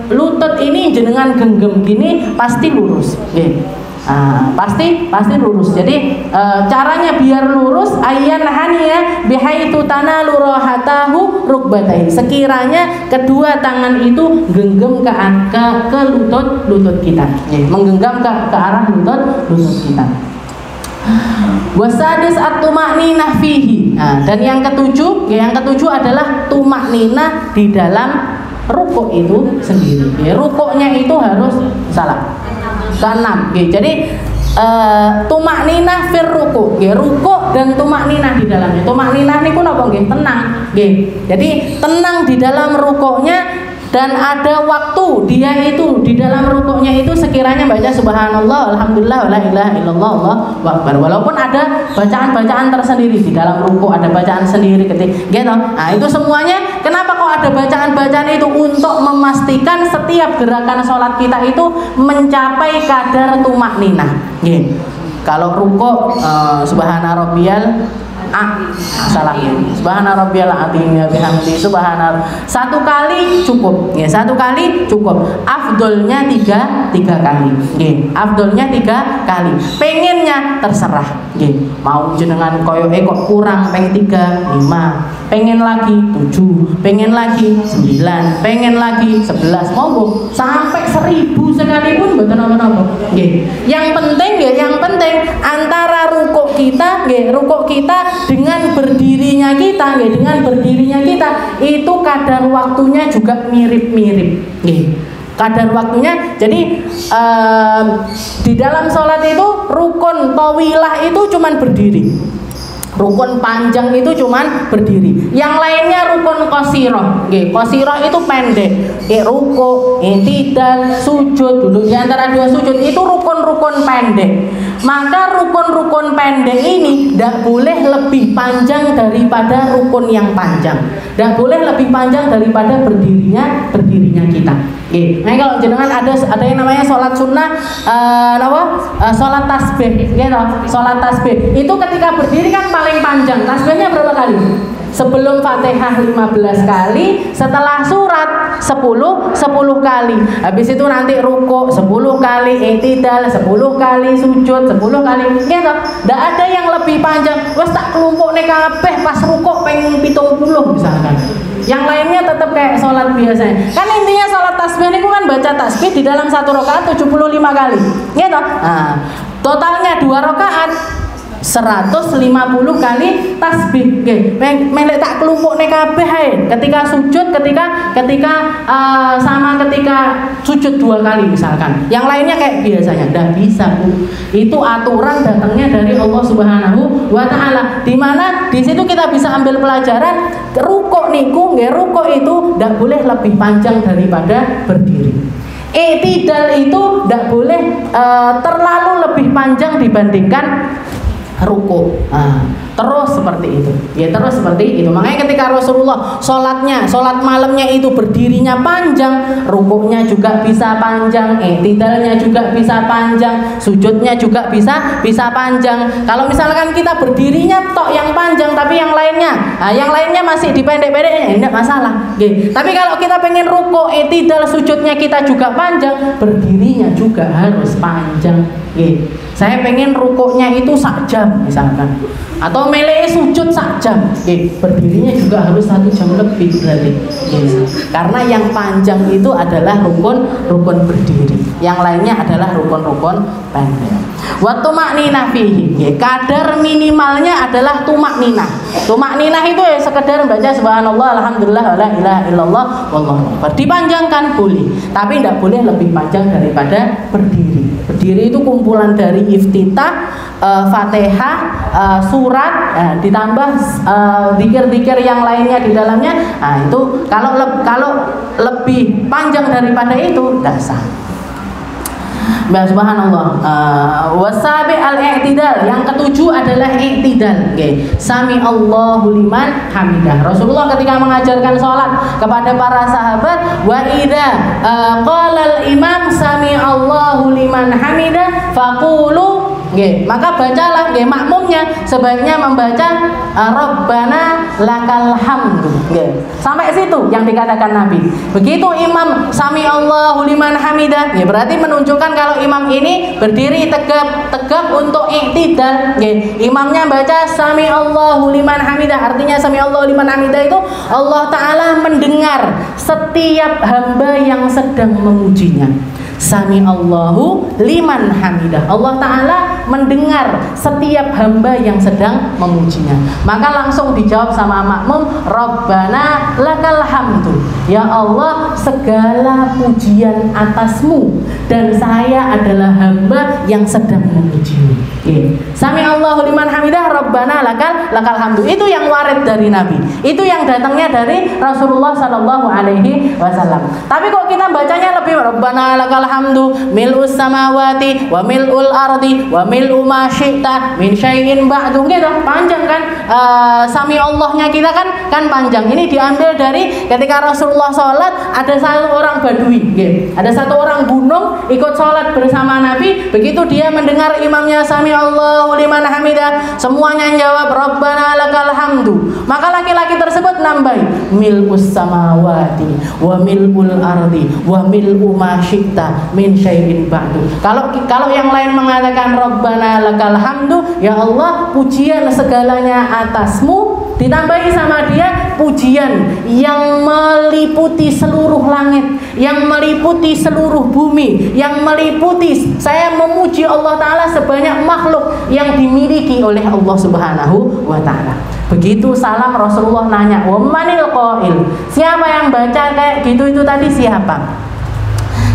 Lutut ini jenengan genggam gini pasti lurus. Pasti lurus. Jadi caranya biar lurus, ayyan haniya bihaitsu tanalu rahatahu rukbatai. Sekiranya kedua tangan itu genggam ke lutut kita, menggenggam ke arah lutut kita. Wasadis at-tumakninah fihi. Dan yang ketujuh adalah tumakninah di dalam rukuk itu sendiri. Rukuknya itu harus keenam. Jadi tumakninah fir ruku, rukuk dan tumakninah di dalamnya. Tumakninah niku napa nggih? Tenang, Jadi tenang di dalam rukuknya, dan ada waktu dia itu di dalam rukuknya itu sekiranya baca subhanallah, alhamdulillah, wala ilaha illallah, Allahu akbar. Walaupun ada bacaan-bacaan tersendiri di dalam rukuk, ada bacaan sendiri gitu. Nah, itu semuanya kenapa kok ada bacaan-bacaan itu? Untuk memastikan setiap gerakan sholat kita itu mencapai kadar tumakninah. Kalau rukuk subhana rabbiyal salah, subhana rabbiyal azim ya bihamdi subhanallah. Satu kali cukup, afdolnya tiga kali, afdolnya 3 kali. Pengennya terserah, mau jenengan koyo kok kurang, pengen 3, 5, pengen lagi 7, pengen lagi 9, pengen lagi 11, monggo sampai 1000 sekalipun mboten napa-napa. Yang penting antara rukuk kita dengan berdirinya kita itu kadar waktunya juga mirip-mirip. Kadar waktunya, jadi di dalam sholat itu rukun tawilah itu cuman berdiri, rukun panjang itu cuman berdiri. Yang lainnya rukun qasirah. Qasirah itu pendek. Rukuk, i'tidal, sujud, duduk di antara 2 sujud itu rukun-rukun pendek. Maka rukun-rukun pendek ini tidak boleh lebih panjang daripada rukun yang panjang. Tidak boleh lebih panjang daripada berdirinya kita. Nah, kalau jenengan ada yang namanya sholat sunnah, sholat tasbih, sholat tasbih itu ketika berdiri kan paling panjang. Tasbihnya berapa kali? Sebelum Fatihah 15 kali, setelah surat 10 kali. Habis itu nanti rukuk 10 kali, i'tidal 10 kali, sujud 10 kali. Gitu. Ndak ada yang lebih panjang. Wes tak kelompokne kabeh pas rukuk pengen 70 misalkan. Yang lainnya tetap kayak sholat biasanya. Kan intinya sholat tasbih ini kan baca tasbih di dalam satu rakaat 75 kali. Gitu. Nah, totalnya 2 rakaat 150 kali tasbih. Nggih, melek tak kelompokne kabeh ae. Ketika sujud, ketika sama ketika sujud 2 kali misalkan. Yang lainnya kayak biasanya. Ndak bisa, Bu. Itu aturan datangnya dari Allah Subhanahu wa taala. Di mana di situ kita bisa ambil pelajaran rukuk niku, nggih, rukuk itu ndak boleh lebih panjang daripada berdiri. I'tidal itu ndak boleh terlalu lebih panjang dibandingkan ruku. Terus seperti itu. Ya terus seperti itu. Makanya ketika Rasulullah sholat malamnya itu berdirinya panjang, rukuknya juga bisa panjang, i'tidalnya juga bisa panjang, sujudnya juga bisa panjang. Kalau misalkan kita berdirinya tok yang panjang tapi yang lainnya masih dipendek-pendeknya, enggak masalah. Tapi kalau kita pengen rukuk, i'tidal, sujudnya kita juga panjang, berdirinya juga harus panjang. Saya pengen rukuknya itu 1 jam misalkan, atau melek sujud 1 jam, berdirinya juga harus 1 jam lebih berarti. Karena yang panjang itu adalah rukun berdiri, yang lainnya adalah rukun pendek. Wa tumakninah fihi, kadar minimalnya adalah tumakninah. Tumakninah itu ya sekedar baca subhanallah, alhamdulillah, la ilaha illallah, wallahu akbar. Dipanjangkan boleh, tapi tidak boleh lebih panjang daripada berdiri. Berdiri itu kumpulan dari iftitah, Fatihah, surat, ditambah zikir-zikir yang lainnya di dalamnya. Nah, itu kalau lebih panjang daripada itu tidak sah. Subhanallah. Wasabi al-i'tidal, yang ketujuh adalah i'tidal. Sami Allahu liman hamidah. Rasulullah ketika mengajarkan sholat kepada para sahabat, wa idza qala al-imam sami Allahu liman hamidah faqulu, maka bacalah, makmumnya sebaiknya membaca Rabbana lakal hamdu. Sampai situ yang dikatakan Nabi. Begitu imam sami Allahu liman hamidah, berarti menunjukkan kalau imam ini berdiri tegap untuk i'tidal. Imamnya baca sami Allahu liman hamidah, artinya sami Allahu liman hamidah itu Allah Ta'ala mendengar setiap hamba yang sedang memujinya. Sami Allahu liman hamidah, Allah Ta'ala mendengar setiap hamba yang sedang memujinya. Maka langsung dijawab sama makmum, Rabbana lakal hamdu, ya Allah segala pujian atasmu dan saya adalah hamba yang sedang memujimu. Sami Allahu liman hamidah, Rabbana lakal hamdu. Itu yang warid dari Nabi, itu yang datangnya dari Rasulullah Sallallahu Alaihi Wasallam. Tapi kok kita bacanya lebih Rabbana lakal hamdu mil'us samawati wa mil'ul ardi wa mil'u ma syi'ta min syai'in ba'du, gitu panjang kan. Sami Allahnya kita kan panjang. Ini diambil dari ketika Rasulullah sholat, ada satu orang badui, ada satu orang gunung ikut sholat bersama Nabi. Begitu dia mendengar imamnya sami Allahu liman hamidah, semuanya jawab Rabbana lakal hamdu. Maka laki-laki tersebut nambahi mil'us samawati wa mil'ul ardi wa mil'u ma syi'ta min syai'in ba'du. Kalau yang lain mengatakan Rabbana lakal hamdu, ya Allah pujian segalanya atasmu, ditambahi sama dia pujian yang meliputi seluruh langit, yang meliputi seluruh bumi, yang meliputi, saya memuji Allah Ta'ala sebanyak makhluk yang dimiliki oleh Allah Subhanahu wa Ta'ala. Begitu salam Rasulullah nanya, wa manil qail, siapa yang baca kayak gitu itu tadi, siapa?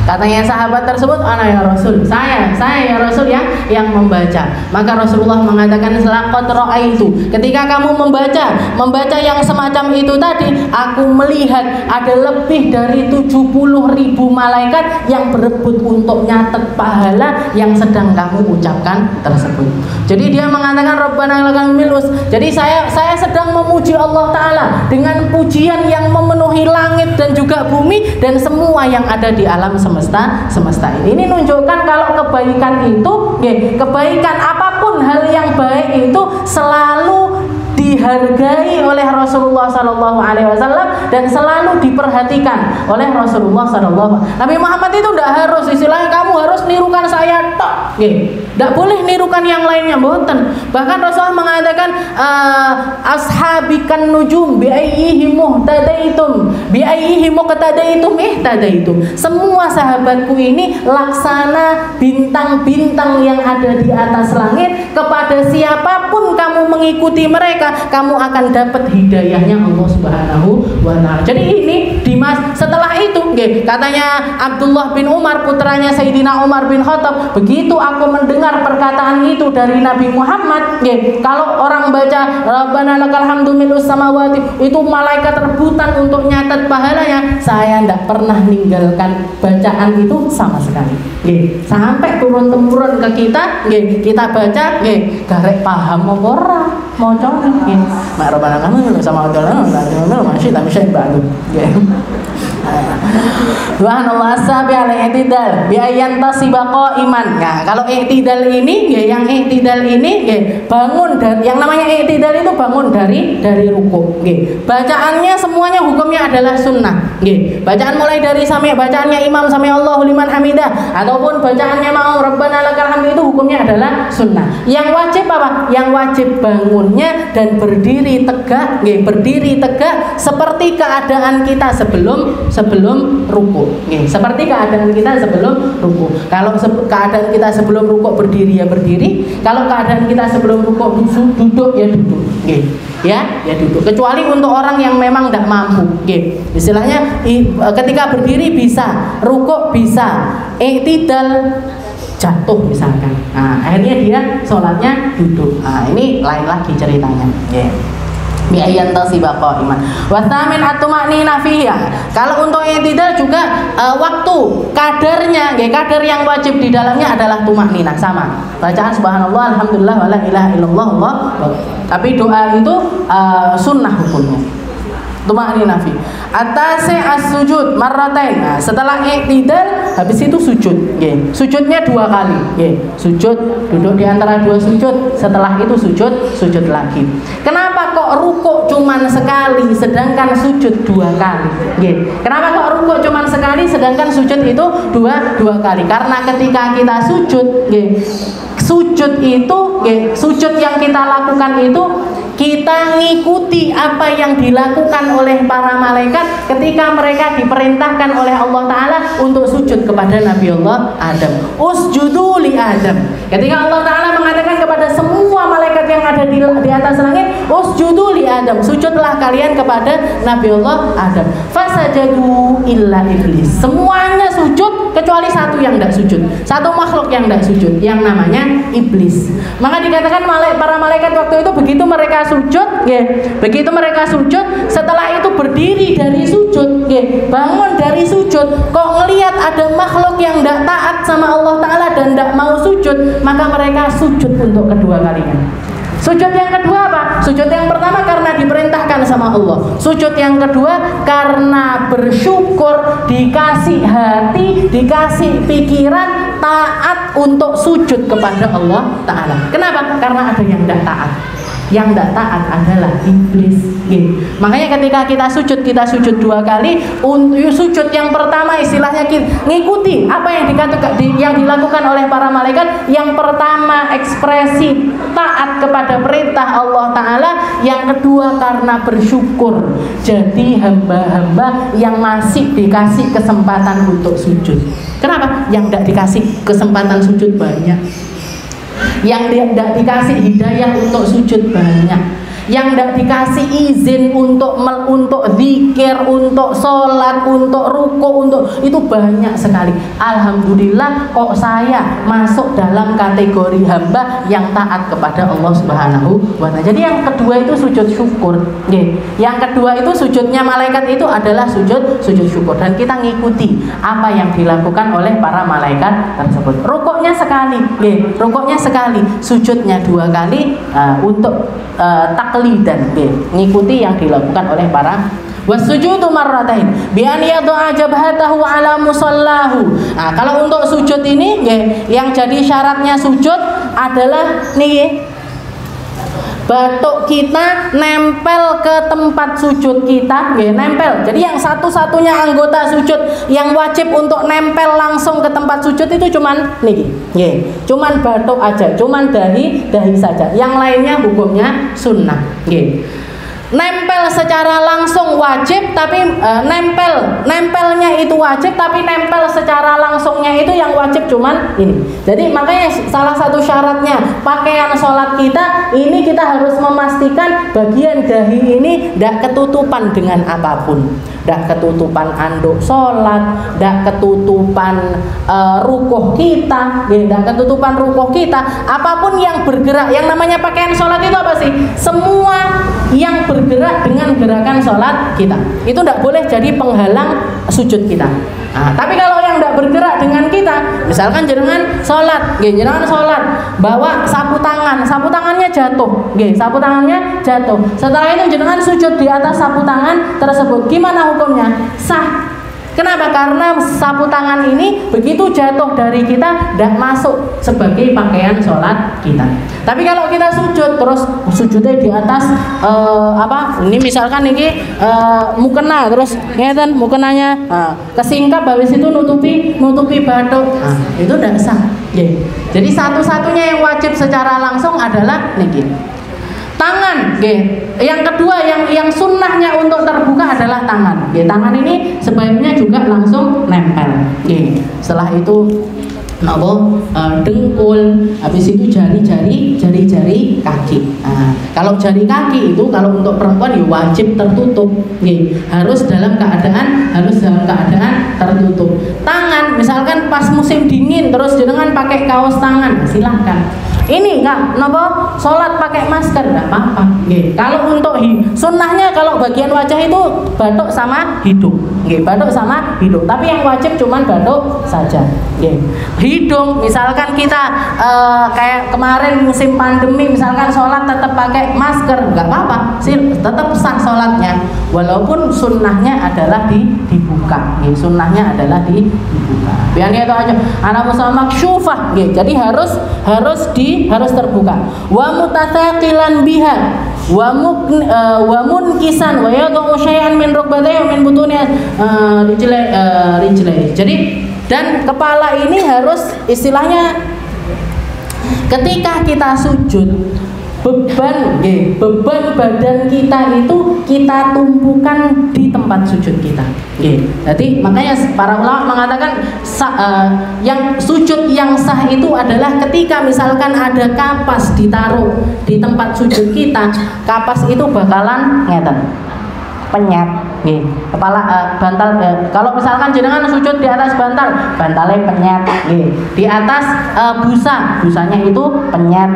Katanya sahabat tersebut, ana ya Rasul, saya ya Rasul yang membaca. Maka Rasulullah mengatakan, laqad ra'aitu, ketika kamu membaca yang semacam itu tadi, aku melihat ada lebih dari 70.000 malaikat yang berebut untuk nyatet pahala yang sedang kamu ucapkan tersebut. Jadi dia mengatakan Rabbana lakal milus. Jadi saya sedang memuji Allah Ta'ala dengan pujian yang memenuhi langit dan juga bumi dan semua yang ada di alam semesta ini. Ini menunjukkan kalau kebaikan itu, kebaikan apapun, hal yang baik itu selalu dihargai oleh Rasulullah SAW dan selalu diperhatikan oleh Rasulullah SAW. Nabi Muhammad itu tidak harus istilahnya kamu harus nirukan saya tok, tidak boleh nirukan yang lainnya, boten. Bahkan Rasulullah mengatakan ashabikan nujum biayyihi muhtadaitum biayyihi muqtadaitum ihtadaitum. Semua sahabatku ini laksana bintang-bintang yang ada di atas langit, kepada siapapun kamu mengikuti mereka, kamu akan dapat hidayahnya Allah Subhanahu wa Ta'ala. Jadi ini setelah itu katanya Abdullah bin Umar, putranya Sayyidina Umar bin Khattab, begitu aku mendengar perkataan itu dari Nabi Muhammad, kalau orang baca Rabbana lakal hamdu mil'us samawati, itu malaikat rebutan untuk nyatet pahalanya, saya tidak pernah meninggalkan bacaan itu sama sekali. Sampai turun-temurun ke kita, kita baca, garek paham apa ora macane nggih. Mak Rabbana kamu sama Allah masih tak bisa bantu. Subhanallah sabi ala i'tidal bi ayyan tasibaqa iman. Nah, kalau i'tidal ini yang i'tidal ini bangun dari yang namanya i'tidal itu bangun dari ruku. Bacaannya semuanya hukumnya adalah sunnah. Bacaan mulai dari bacaannya imam sami Allahu liman hamidah ataupun bacaannya mau Rabbana lakal hamdu itu hukumnya adalah sunnah. Yang wajib apa? Yang wajib bangunnya dan berdiri tegak, berdiri tegak seperti keadaan kita sebelum ruku. Seperti keadaan kita sebelum ruku. Kalau keadaan kita sebelum ruku berdiri ya berdiri, kalau keadaan kita sebelum ruku duduk ya duduk. Ya duduk. Kecuali untuk orang yang memang tidak mampu. Istilahnya ketika berdiri bisa, ruku bisa, i'tidal jatuh misalkan. Nah, akhirnya dia sholatnya duduk. Nah, ini lain lagi ceritanya. Bi ayyan tasibaqa iman. Wa tsamin at-tuma'ninah fihi. Kalau untuk i'tidal juga waktu kadarnya, kadar yang wajib di dalamnya adalah tumakninah sama. Bacaan subhanallah, alhamdulillah, wala ilaha illallah, Allah. Tapi doa itu sunnah hukumnya. Tumakninah fi. Atase as-sujud marratain. Nah, setelah i'tidal habis itu sujud. Sujudnya 2 kali. Sujud, duduk di antara 2 sujud, setelah itu sujud lagi. Kenapa kok rukuk cuman sekali sedangkan sujud 2 kali? Kenapa kok rukuk cuman sekali sedangkan sujud itu dua kali? Karena ketika kita sujud itu sujud yang kita lakukan itu kita ngikuti apa yang dilakukan oleh para malaikat ketika mereka diperintahkan oleh Allah Ta'ala untuk sujud kepada Nabi Allah Adam. Usjudu li Adam. Ketika Allah Ta'ala mengatakan kepada semua malaikat yang ada di atas langit, usjudu li Adam, sujudlah kalian kepada Nabi Allah Adam. Fasajadu illa iblis. Semuanya sujud kecuali satu yang tidak sujud, satu makhluk yang tidak sujud, yang namanya iblis. Maka dikatakan para malaikat waktu itu begitu mereka sujud, setelah itu berdiri dari sujud, bangun dari sujud, kok ngelihat ada makhluk yang tidak taat sama Allah Ta'ala dan tidak mau sujud, maka mereka sujud untuk kedua kalinya. Sujud yang kedua apa? Sujud yang pertama karena diperintahkan sama Allah. Sujud yang kedua karena bersyukur, dikasih hati, dikasih pikiran taat untuk sujud kepada Allah Ta'ala. Kenapa? Karena ada yang tidak taat. Yang tidak taat adalah iblis. Makanya ketika kita sujud 2 kali. Sujud yang pertama istilahnya ngikuti apa yang dilakukan oleh para malaikat. Yang pertama ekspresi taat kepada perintah Allah Ta'ala. Yang kedua karena bersyukur. Jadi hamba-hamba yang masih dikasih kesempatan untuk sujud. Kenapa? Yang tidak dikasih kesempatan sujud banyak. Yang tidak dikasih hidayah untuk sujud banyak, yang tidak dikasih izin untuk zikir, untuk sholat, untuk ruku, itu banyak sekali. Alhamdulillah kok saya masuk dalam kategori hamba yang taat kepada Allah Subhanahu wa Ta'ala. Jadi yang kedua itu sujud syukur. Yang kedua itu sujudnya malaikat itu adalah sujud syukur, dan kita ngikuti apa yang dilakukan oleh para malaikat tersebut. Rukuknya sekali, sujudnya 2 kali untuk taklidan, ngikuti yang dilakukan oleh para wasujudu marratain bi an yad'a jabhatahu ala musallahu. Nah, kalau untuk sujud ini yang jadi syaratnya sujud adalah nih batuk kita nempel ke tempat sujud kita, nggih, nempel. Jadi yang satu-satunya anggota sujud yang wajib untuk nempel langsung ke tempat sujud itu cuman niki, nggih. Cuman batuk aja, cuman dahi saja. Yang lainnya hukumnya sunnah, nggih. Nempel secara langsung wajib, tapi nempelnya itu wajib, tapi nempel secara langsungnya itu yang wajib cuman ini. Jadi makanya salah satu syaratnya pakaian sholat kita ini, kita harus memastikan bagian dahi ini tidak ketutupan dengan apapun, tidak ketutupan anduk sholat, tidak ketutupan rukuh kita, tidak ketutupan rukuh kita. Apapun yang bergerak, yang namanya pakaian sholat itu apa sih? Semua yang bergerak dengan gerakan sholat kita itu tidak boleh jadi penghalang sujud kita. Nah, tapi kalau yang tidak bergerak dengan kita, misalkan jenengan sholat, jenengan sholat bawa sapu tangannya jatuh, sapu tangannya jatuh. Setelah itu jenengan sujud di atas sapu tangan tersebut, gimana hukumnya? Sah. Kenapa? Karena sapu tangan ini begitu jatuh dari kita tidak masuk sebagai pakaian sholat kita. Tapi kalau kita sujud terus sujudnya di atas ini misalkan ini mukena, terus ngeten mukenanya kesingkap, habis itu nutupi batuk, itu tidak sah. Jadi satu-satunya yang wajib secara langsung adalah niki. Tangan, yang kedua yang sunnahnya untuk terbuka adalah tangan. Tangan ini sebaiknya juga langsung nempel. Setelah itu dengkul, habis itu jari kaki. Kalau jari kaki itu kalau untuk perempuan ya wajib tertutup, harus dalam keadaan tertutup. Tangan, misalkan pas musim dingin terus jenengan pakai kaos tangan, silahkan. Ini enggak, sholat pakai masker enggak apa-apa. Kalau untuk sunnahnya kalau bagian wajah itu batuk sama hidung, batuk sama hidung. Tapi yang wajib cuman batuk saja. Hidung, misalkan kita kayak kemarin musim pandemi, misalkan sholat tetap pakai masker, enggak apa-apa, tetap sah sholatnya. Walaupun sunnahnya adalah dibuka, sunnahnya adalah dibuka. Biarnya itu aja. Anak musa maksyufah, jadi harus terbuka. Wa mutathaqilan biha wa munkisan wa yadhu syai'an min rukbatayhi wa min butuni rijlaihi. Jadi dan kepala ini harus istilahnya ketika kita sujud beban badan kita itu kita tumpukan di tempat sujud kita. Jadi makanya para ulama mengatakan yang sujud yang sah itu adalah ketika misalkan ada kapas ditaruh di tempat sujud kita, kapas itu bakalan ngeten penyet, kepala bantal. Kalau misalkan jenengan sujud di atas bantalnya penyet, di atas busanya itu penyet,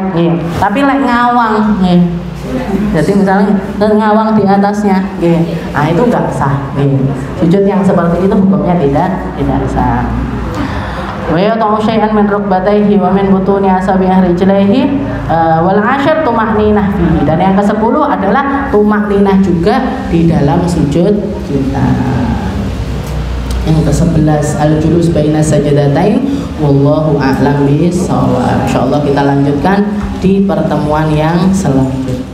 tapi lek ngawang, jadi misalnya ngawang di atasnya, itu enggak sah. Sujud yang seperti itu hukumnya tidak sah. Wa yata'u syai'an min rukbatayhi wa min butuni asabi'ih rijlaihi wal 'ashar tuma'ninah fihi. Dan yang ke-10 adalah tuma'ninah juga di dalam sujud kita. Yang ke-11 al-julus baina sajadatain wallahu a'lam bis-shawab. Insyaallah kita lanjutkan di pertemuan yang selanjutnya.